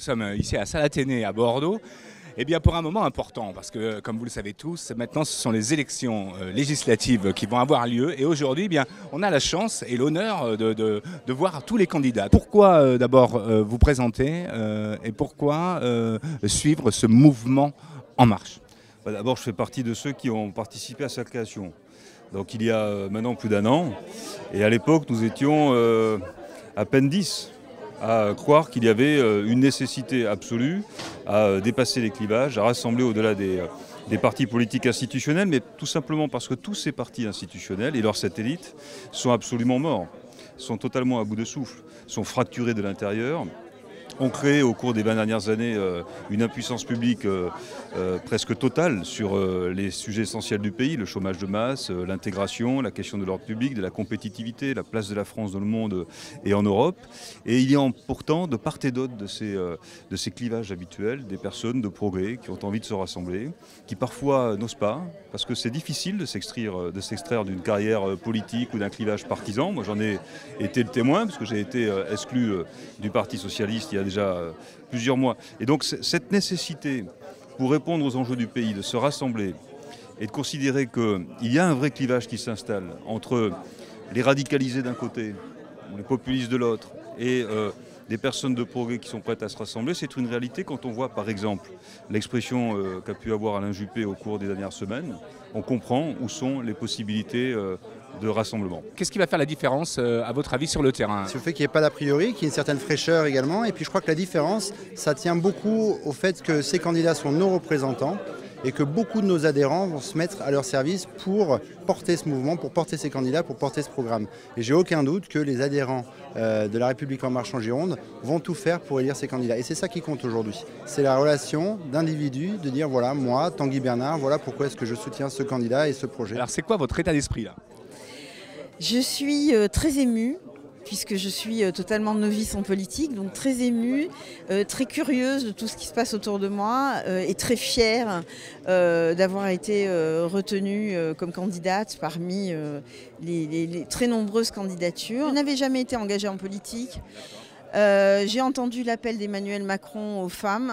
sommes ici à Salle Athénée à Bordeaux, eh bien pour un moment important, parce que comme vous le savez tous, maintenant ce sont les élections législatives qui vont avoir lieu. Et aujourd'hui, eh bien, on a la chance et l'honneur de voir tous les candidats. Pourquoi d'abord vous présenter et pourquoi suivre ce mouvement En Marche? D'abord, je fais partie de ceux qui ont participé à sa création. Donc il y a maintenant plus d'un an. Et à l'époque, nous étions à peine 10 à croire qu'il y avait une nécessité absolue à dépasser les clivages, à rassembler au-delà des partis politiques institutionnels, mais tout simplement parce que tous ces partis institutionnels et leurs satellites sont absolument morts, sont totalement à bout de souffle, sont fracturés de l'intérieur, ont créé au cours des 20 dernières années une impuissance publique presque totale sur les sujets essentiels du pays, le chômage de masse, l'intégration, la question de l'ordre public, de la compétitivité, la place de la France dans le monde et en Europe. Et il y a pourtant de part et d'autre de ces clivages habituels des personnes de progrès qui ont envie de se rassembler, qui parfois n'osent pas, parce que c'est difficile de s'extraire d'une carrière politique ou d'un clivage partisan. Moi j'en ai été le témoin, parce que j'ai été exclu du Parti socialiste il y a déjà plusieurs mois. Et donc cette nécessité, pour répondre aux enjeux du pays, de se rassembler et de considérer qu'il y a un vrai clivage qui s'installe entre les radicalisés d'un côté, les populistes de l'autre, et des personnes de progrès qui sont prêtes à se rassembler, c'est une réalité quand on voit par exemple l'expression qu'a pu avoir Alain Juppé au cours des dernières semaines. On comprend où sont les possibilités de rassemblement. Qu'est-ce qui va faire la différence, à votre avis, sur le terrain? C'est le fait qu'il n'y ait pas d'a priori, qu'il y ait une certaine fraîcheur également. Et puis je crois que la différence, ça tient beaucoup au fait que ces candidats sont nos représentants et que beaucoup de nos adhérents vont se mettre à leur service pour porter ce mouvement, pour porter ces candidats, pour porter ce programme. Et j'ai aucun doute que les adhérents de La République En Marche en Gironde vont tout faire pour élire ces candidats. Et c'est ça qui compte aujourd'hui. C'est la relation d'individus, de dire voilà, moi, Tanguy Bernard, voilà pourquoi est-ce que je soutiens ce candidat et ce projet. Alors c'est quoi votre état d'esprit là? Je suis très émue, puisque je suis totalement novice en politique, donc très émue, très curieuse de tout ce qui se passe autour de moi et très fière d'avoir été retenue comme candidate parmi les très nombreuses candidatures. Je n'avais jamais été engagée en politique. J'ai entendu l'appel d'Emmanuel Macron aux femmes,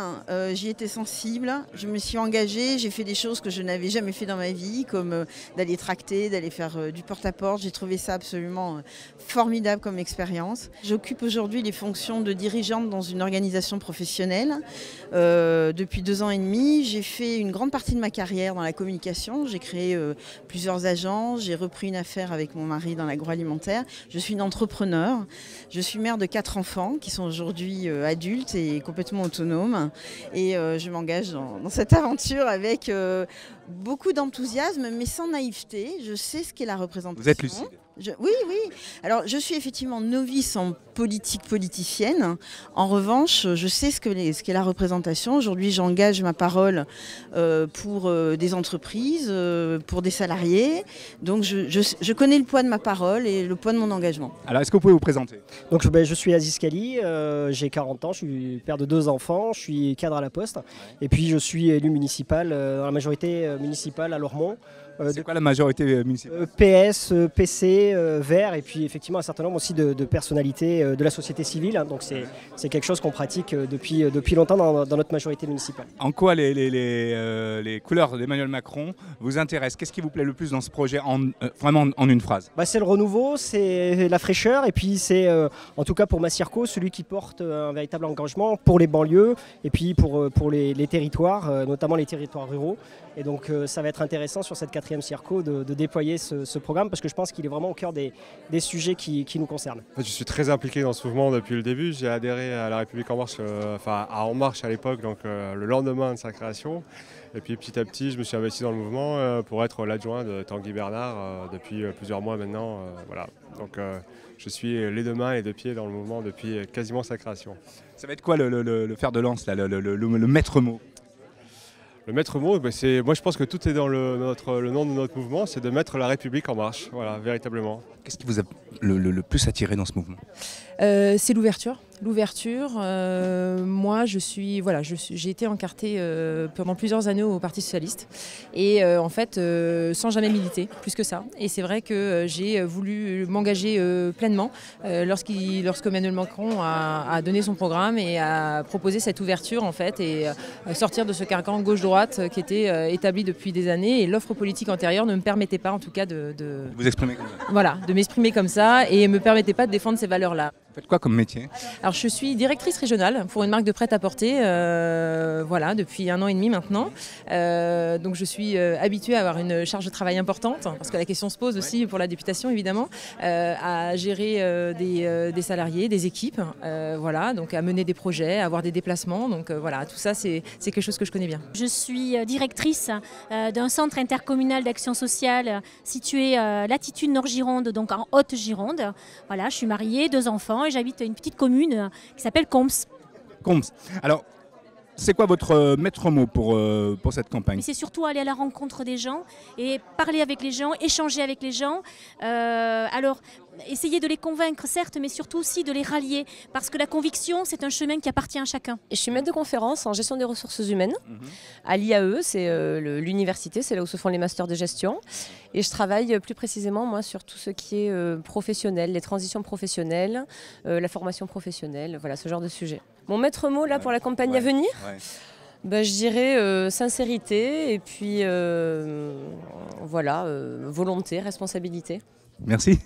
j'y étais sensible, je me suis engagée, j'ai fait des choses que je n'avais jamais fait dans ma vie, comme d'aller tracter, d'aller faire du porte-à-porte. J'ai trouvé ça absolument formidable comme expérience. J'occupe aujourd'hui les fonctions de dirigeante dans une organisation professionnelle depuis 2 ans et demi. J'ai fait une grande partie de ma carrière dans la communication, j'ai créé plusieurs agences, j'ai repris une affaire avec mon mari dans l'agroalimentaire. Je suis une entrepreneur, je suis mère de 4 enfants qui sont aujourd'hui adultes et complètement autonomes. Et je m'engage dans cette aventure avec beaucoup d'enthousiasme, mais sans naïveté. Je sais ce qu'est la représentation. Vous êtes lucide? Oui, oui. Alors, je suis effectivement novice en politique politicienne. En revanche, je sais ce qu'est la représentation. Aujourd'hui, j'engage ma parole pour des entreprises, pour des salariés. Donc, je connais le poids de ma parole et le poids de mon engagement. Alors, est-ce que vous pouvez vous présenter? Donc, je suis Aziz Kali, j'ai 40 ans, je suis père de 2 enfants, je suis cadre à la Poste. Et puis, je suis élu municipal dans la majorité municipale à Lormont. C'est quoi la majorité municipale? PS, PC, Vert, et puis effectivement un certain nombre aussi de personnalités de la société civile. Donc c'est quelque chose qu'on pratique depuis longtemps dans notre majorité municipale. En quoi les couleurs d'Emmanuel Macron vous intéressent? Qu'est-ce qui vous plaît le plus dans ce projet, vraiment en une phrase? C'est le renouveau, c'est la fraîcheur, et puis c'est en tout cas pour Massirco, celui qui porte un véritable engagement pour les banlieues et puis pour les territoires, notamment les territoires ruraux. Et donc ça va être intéressant sur cette 4e Circo de déployer ce programme, parce que je pense qu'il est vraiment au cœur des sujets qui nous concernent. Je suis très impliqué dans ce mouvement depuis le début. J'ai adhéré à La République En Marche, à En Marche à l'époque, donc le lendemain de sa création. Et puis petit à petit, je me suis investi dans le mouvement pour être l'adjoint de Tanguy Bernard depuis plusieurs mois maintenant. Voilà. Donc je suis les 2 mains et 2 pieds dans le mouvement depuis quasiment sa création. Ça va être quoi le fer de lance, là, le maître mot? Le maître mot, moi je pense que tout est dans le nom de notre mouvement, c'est de mettre La République en marche, voilà, véritablement. Qu'est-ce qui vous a le plus attiré dans ce mouvement? C'est l'ouverture. L'ouverture, moi j'ai été encartée pendant plusieurs années au Parti Socialiste et en fait sans jamais militer, plus que ça. Et c'est vrai que j'ai voulu m'engager pleinement lorsqu'Emmanuel Macron a donné son programme et a proposé cette ouverture en fait et sortir de ce carcan gauche-droite qui était établi depuis des années, et l'offre politique antérieure ne me permettait pas en tout cas de Vous exprimez comme ça. voilà, de m'exprimer comme ça et ne me permettait pas de défendre ces valeurs-là. Vous faites quoi comme métier? Alors je suis directrice régionale pour une marque de prêt-à-porter voilà, depuis 1 an et demi maintenant. Donc je suis habituée à avoir une charge de travail importante, parce que la question se pose aussi pour la députation évidemment, à gérer des salariés, des équipes, voilà, donc à mener des projets, à avoir des déplacements. Donc voilà, tout ça c'est quelque chose que je connais bien. Je suis directrice d'un centre intercommunal d'action sociale situé latitude Nord-Gironde, donc en Haute-Gironde. Voilà, je suis mariée, 2 enfants et j'habite une petite commune qui s'appelle Comps. Comps. Alors, c'est quoi votre maître mot pour cette campagne? C'est surtout aller à la rencontre des gens et parler avec les gens, échanger avec les gens. Alors, essayer de les convaincre, certes, mais surtout aussi de les rallier. Parce que la conviction, c'est un chemin qui appartient à chacun. Je suis maître de conférence en gestion des ressources humaines à l'IAE, c'est l'université, c'est là où se font les masters de gestion. Et je travaille plus précisément moi, sur tout ce qui est professionnel, les transitions professionnelles, la formation professionnelle, voilà, ce genre de sujet. Mon maître mot là pour la campagne à venir, je dirais sincérité et puis voilà, volonté, responsabilité. Merci.